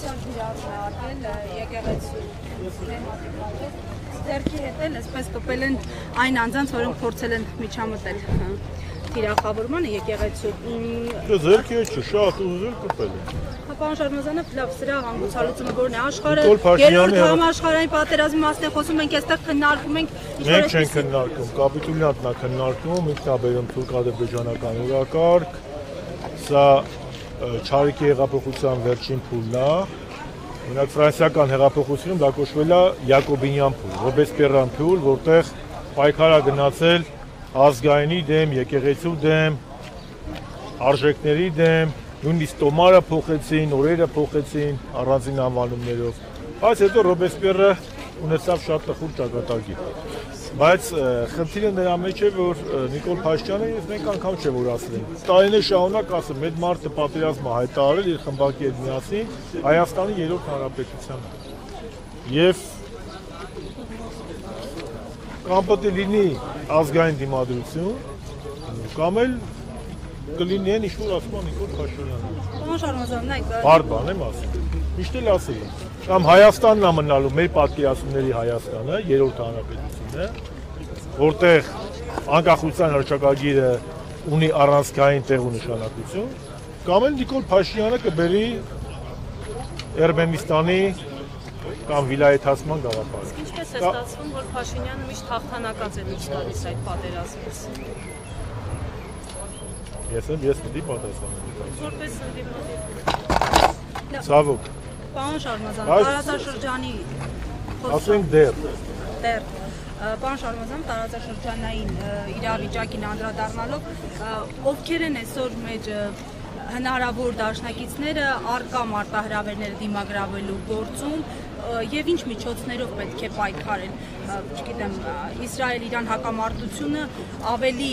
սոցիալ վիրավորում է արվել եկեղեցու թեմատիկայով։ Ձեռքի հետ էլ այսպես կպել են այն անձանց, որոնք փորձել են միջամտել թիրախավորմանը եկեղեցու։ Ձեռքի հետ չի, շատ ուզել կպել են։ Պարոն Շարմազանով, լավ, սրա հանգուցալուծումը որն է աշխարհը երրորդ համաշխարհային պատերազմի մասն է խոսում, մենք այստեղ քննարկում ենք։ Մենք չենք քննարկում, կապիտուլյանտն է քննարկում, ինքնաբերում թուրք-ադրբեջանական օրակարգ, սա Չարիքի հեղափոխության վերջին փուլն է։ Օրինակ ֆրանսիական հեղափոխությունում դա կոչվել է Յակոբինյան փուլ, Ռոբեսպիերյան փուլ, որտեղ պայքար է գնացել ազգայինի դեմ, եկեղեցու դեմ, արժեքների դեմ, նույնիսկ տոմարը փոխեցին, օրերը փոխեցին առանձին անվանումներով, բայց հետո Ռոբեսպիերը ունեցավ շատ տխուր ճակատագիր։ Բայց խնդիրը նրա մեջ է, որ Նիկոլ Փաշինյանը եւ մենք անգամ չէ որ ասել տարիներ շարունակ ասում այդ մարդը պատերազմը հայտարարել իր խմբակի հետ միասին Հայաստանի երրորդ հանրապետությանը։ Եվ կամ պետք է լինի ազգային դիմադրություն, կամ էլ կլինի այն ինչ-որ ասում է Նիկոլ Փաշինյանը։ Պարոն Շարմազան, նայեք, բարդ բան եմ ասում։ Միշտ էլ ասել եմ։ Կամ Հայաստանն է մնալու մեր պատկերացումների Հայաստանը, երրորդ հանրապետությունը, որտեղ անկախության հռչակագիրը ունի առանցքային տեղ ու նշանակություն, կամ էլ Նիկոլ Փաշինյանը կբերի Էրմենիստանի կամ վիլայեթացման գաղափարը։ Ինչպես է ստացվում, որ Փաշինյանը միշտ հաղթանակած է դուրս գալիս այդ պատերազմից։ Ես պիտի պատասխանեմ։ Որպես ընդդիմադիր։ Ցավոք։ Պարոն Շարմազան, տարածաշրջանի ասենք դեռ։ Պարոն Շարմազան, տարածաշրջանային իրավիճակին անդրադառնալով, ովքեր են այսօր մեր հնարավոր դաշնակիցները առկա մարտահրավերները դիմագրավելու գործում եւ ինչ միջոցներով պետք է պայքարեն, չգիտեմ, Իսրայել-Իրան հակամարտությունը ավելի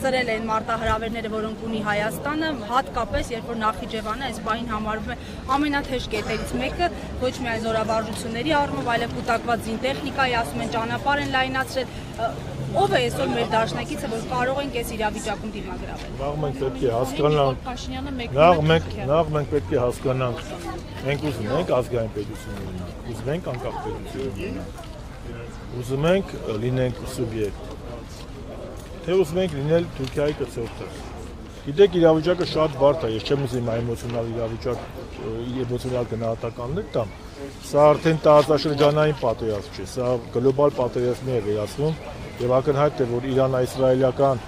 ծրել են մարտահրավերները, որոնք ունի Հայաստանը, հատկապես երբ որ Նախիջևանը այս պահին համարվում է ամենաթեժ կետերից մեկը, ոչ միայն զորավարժությունների առումով, այլև կուտակված զինտեխնիկայի, ասում են ճանապարհ են լայնացրել, ով է այսօր մեր դաշնակիցը, որ կարող ենք այս իրավիճակում դիմագրավել։ Նախ մենք պետք է հասկանանք, մենք ուզում ենք ազգային պետություն ունենալ, ուզում ենք անկախ պետություն ունենալ, ուզում ենք լինենք սուբյեկտ, թե ուզում ենք լինել Թուրքիայի կցորդը։ Գիտեք, իրավիճակը շատ բարդ է, ես չեմ ուզում էմոցիոնալ իրավիճակ, էմոցիոնալ գնահատականներ տամ, սա արդեն տարածաշրջանային պատերազմ չէ, սա գլոբալ պատերազմի է վերածվում եւ ակնհայտ է, որ Իրան-իսրայելական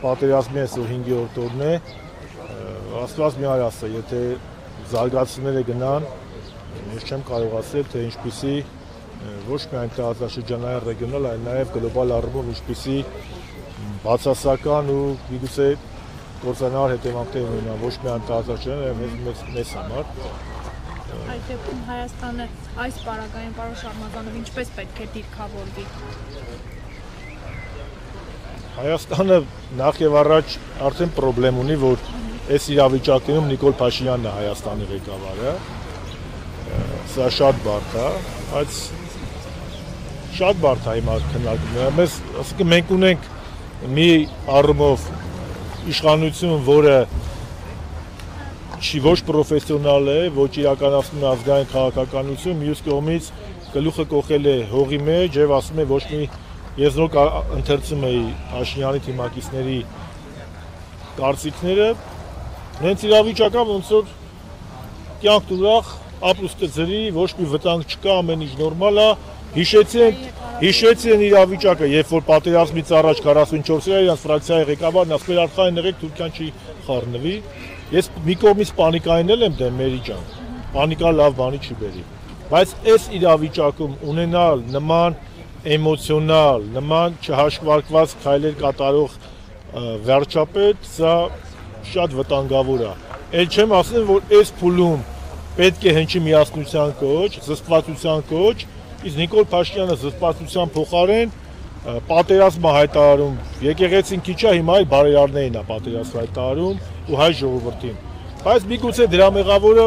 պատերազմի այսօր 5-րդ օրն է, Աստված մի այր ասա, եթե զարգացումները գնան, ես չեմ կարող ասել, թե ինչպիսի ոչ միայն տարածաշրջանային ռեգիոնալ, այլ նաև գլոբալ առումով ինչպիսի բացասական ու միգուցե կործանար հետևանքներ ունենան ոչ միայն տարածաշրջանային, այլ մեզ համար։ Այդ դեպքում Հայաստանը այս պարագային պարոն Շարմազանով ինչպես պետք է դիրքավորվի։ Հայաստանը նախ եւ առաջ արդեն խնդրեմ ունի, որ այս իրավիճակներում Նիկոլ Փաշինյանն է Հայաստանի ղեկավարը, սա շատ բարդ է, բայց շատ բարդ է հիմա քննարկումները, ասենք մենք ունենք մի առումով իշխանություն, որը ոչ պրոֆեսիոնալ է, ոչ իրականացնում է ազգային քաղաքականություն, մյուս կողմից գլուխը կոխել է հողի մեջ եւ ասում է ոչ մի ես նոր ընթերցում էի Փաշինյանի թիմակիցների կարծիքները, հենց իրավիճակը ոնց որ կյանք ուրախ, ապրուստը ձրի, ոչ մի վտանգ չկա, ամեն ինչ նորմալ է, հիշեցին իրավիճակը, երբ որ պատերազմից առաջ 44-ը իրանց ֆրակցիայի ղեկավարն ասում էր արխային եղեք Թուրքիան չի խառնվի, ես մի կողմից պանիկային եմ դեմ Մերի ջան, պանիկա լավ բանի չի բերի, բայց այս իրավիճակում ունենալ նման էմոցիոնալ, նման չհաշվարկված քայլեր կատարող վարչապետ, սա շատ վտանգավոր է։ Էլ չեմ ասում, որ այս փուլում պետք է հնչի միասնության կոչ, զսպվածության կոչ, իսկ Նիկոլ Փաշինյանը զսպվածության փոխարեն պատերազմը հայտարարում, եկեղեցին քիչ է, հիմա այլ բարերարներին է պատերազմ հայտարարում ու հայ ժողովրդին։ Բայց միգուցե դրա մեղավորը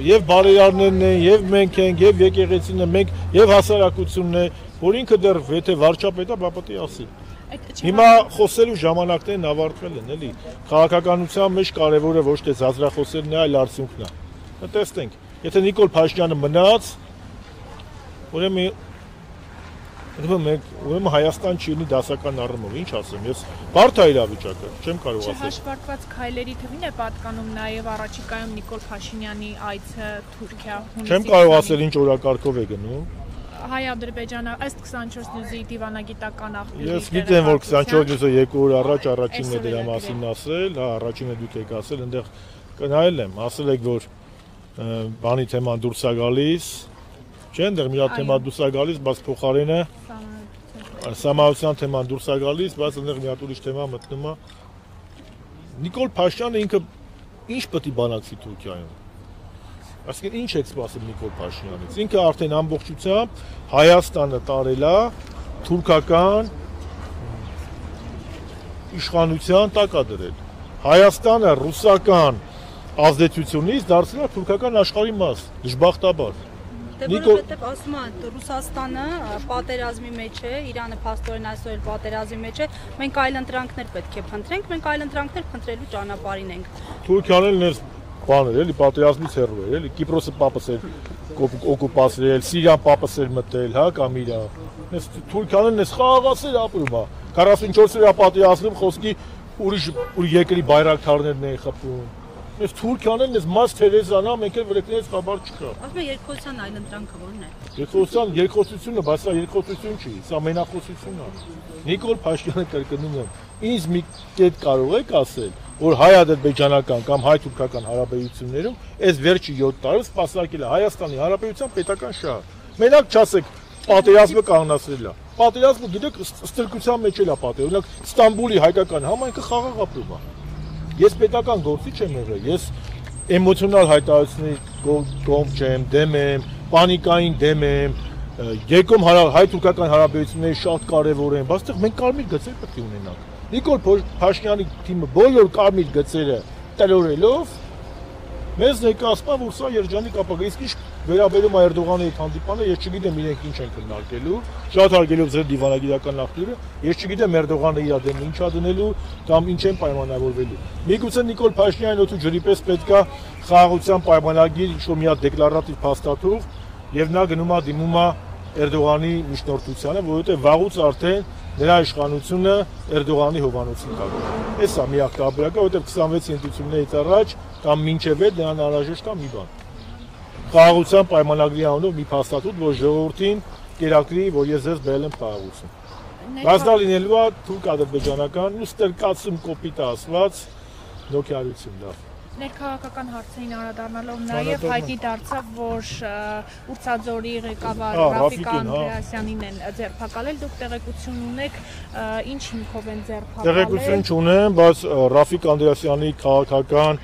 եւ բարերարներն են, եւ մենք ենք, եւ եկեղեցին է, մենք եւ հասարակությունն է, որ ինքը դեռ եթե վարչապետը բա պետք է ասի։ Հիմա խոսելու ժամանակներն ավարտվել են, էլի։ Քաղաքականության մեջ կարևորը ոչ թե զազրախոսելն է, այլ արդյունքն է։ Տեսնենք։ Եթե Նիկոլ Փաշինյանը մնաց, ուրեմն Հայաստան չի լինի դասական առումով, ինչ ասեմ, ես բարդ է իրավիճակը, չեմ կարող ասել։ Չհաշվարկված քայլերի թվին է պատկանում նաև առաջիկայում Նիկոլ Փաշինյանի այցը Թուրքիա։ Չեմ կարող ասել ինչ օրակարգով է գնում։ Հայ-Ադրբեջանը ըստ 24 նյուզի դիվանագիտական աղբյուրի։ Ես գիտեմ, որ 24 նյուզը 2 օր առաջ առաջինն է դրա մասին ասել, հա, առաջինը դուք եք ասել, այնտեղ կնայել եմ, ասել եք, որ բանի թեման դուրս է գալիս, չէ՞, այնտեղ մի հատ թեմա դուրս է գալիս, բայց փոխարենը Սամարության թեման դուրս է գալիս, բայց այնտեղ մի հատ ուրիշ թեմա մտնում է։ Նիկոլ Փաշինյանը ինքը ինչ պետք է բանակցի Թուրքիայում։ Այսինքն ինչ եք սպասում Նիկոլ Փաշինյանից։ Ինքը արդեն ամբողջությամբ Հայաստանը տարել է թուրքական իշխանության տակ է դրել։ Հայաստանը ռուսական ազդեցությունից դարձել է թուրքական աշխարհի մաս, դժբախտաբար։ Դե որովհետև ասում են Ռուսաստանը պատերազմի մեջ է, Իրանը փաստորեն այսօր էլ պատերազմի մեջ է, մենք այլ ընտրանքներ պետք է փնտրենք, մենք այլ ընտրանքներ փնտրելու ճանապարհին ենք։ Թուրքիան էլ նես բաներ էլի պատերազմից հեռու էր, էլի Կիպրոսը պապս էր օկուպացրել, Սիրիան պապս էր մտել, հա, կամ իրա։ Նես Թուրքիան էլ նես խաղաղասեր ապրում է։ 44 օրյա պատերազմում խոսքի ուրիշ երկրի բայրակթարներն են խփում։ Ես Թուրքիան էլ մաս Թերեզանա, մենք էլ վրեքներից խաբար չկա։ Ասում են երկխոսության այլ ընտրանքը ո՞րն է։ Երկխոսությունը, բայց սա երկխոսություն չի, սա մենախոսություն է։ Նիկոլ Փաշինյանը կրկնում եմ, ինձ մի կետ կարող եք ասել, որ հայ-ադրբեջանական կամ հայ-թուրքական հարաբերություններում այս վերջի 7 տարում սպասարկել է Հայաստանի Հանրապետության պետական շահը։ Մենակ չասեք, պատերազմը կանգնացրել է։ Պատերազմը գիտեք ստրկության մեջ էլ է պատերազմը։ Օրինակ Ստամբուլի հայկական համայնքը խաղաղ ապրում է։ Ես պետական գործիչ եմ եղել, ես էմոցիոնալ հայտարարությունների կողմ չեմ, դեմ եմ, պանիկային դեմ եմ, եկում հայ-թուրքական հարաբերությունները շատ կարևոր են, բայց մենք կարմիր գծեր պետք է ունենանք։ Նիկոլ Փաշինյանի թիմը բոլոր կարմիր գծերը տրորելով մեզ ներկայացնում որ սա երջանիկ ապագա, իսկ ինչ վերաբերում է Էրդողանի հետ հանդիպանը, ես չգիտեմ իրենք ինչ են քննարկելու, շատ հարգելով ձեր դիվանագիտական աղբյուրը, ես չգիտեմ Էրդողանը իր դեմ ինչա դնելու կամ ինչ են պայմանավորվելու։ Միգուցե Նիկոլ Փաշինյանն օդու ջրի պես պետքա խաղաղության պայմանագիր ինչ-որ մի հատ դեկլարատիվ փաստաթուղթ եւ նա գնում է դիմում է Էրդողանի միջնորդությանը, որովհետեւ վաղուց արդեն նրա իշխանությունը Էրդողանի հովանոցին կապում։ Էսա միակ տարբերակը, որովհետեւ 26 ընտրություններից առաջ կամ մինչև այդ նրան անհրաժեշտ է մի բան։ Խաղաղության պայմանագրի անունով մի փաստաթուղթ, որ ժողովրդին կերակրի, որ ես ձեզ բերել եմ խաղաղություն։ Բայց դա լինելու է թուրք-ադրբեջանական ու ստրկացում կոպիտ ասված նոքիարություն լավ։ Ներքաղաքական հարցերին անդրադառնալով նաև հայտնի դարձավ, որ Ուրցաձորի ղեկավար Ռաֆիկ Անդրեասյանին են ձերբակալել, դուք տեղեկություն ունեք, ինչ հիմքով են ձերբակալել։ Տեղեկություն չունեմ, բայց Ռաֆիկ Անդրեասյանի քաղաքական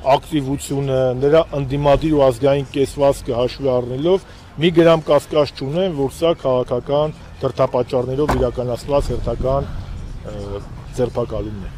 ակտիվությունը, նրա ընդդիմադիր ու ազգային կեսվածքը հաշվի առնելով մի գրամ կասկած չունեմ, որ սա քաղաքական դրդապատճառներով իրականացված հերթական ձերբակալումն է։